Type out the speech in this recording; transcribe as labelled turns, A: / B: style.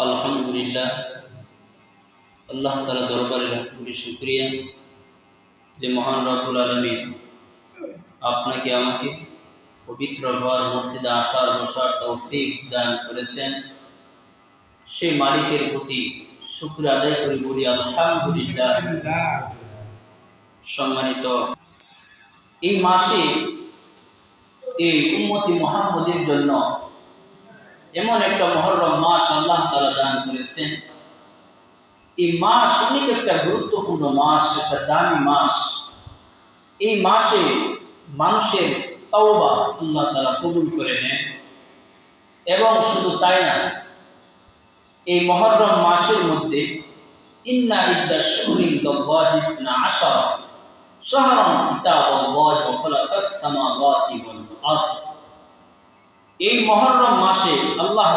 A: আলহামদুলিল্লাহ, আল্লাহ তাআলা দরবারে লাখ কোটি শুকরিয়া যে মহান রব্বুল আলামিন আপনাকে আমাকে পবিত্র ঘর মসজিদে আসার বসার তৌফিক দান করেছেন। সেই মালিকের প্রতি শুকর আদায় করি, বলি আলহামদুলিল্লাহ। সম্মানিত, এই মাসে এই উম্মতি মুহাম্মদের জন্য এমন একটা মুহররম মাস আল্লাহ তাআলা দান করেছেন। এই মাস অনেক একটা গুরুত্বপূর্ণ মাস, একটা দামি মাস। এই মাসে মানুষের তওবা আল্লাহ তাআলা কবুল করে নেন। এবং শুধু তাই না, এই মুহররম মাসের মধ্যে ইন্না ইদ্দাশ শুহরি ইনদাল্লাহি ইসনা আশারা শাহরান কিতাবাল্লাহি ওয়া খালাকাস সামাওয়াতি ওয়াল আরদ। এই মুহররম মাসে আল্লাহ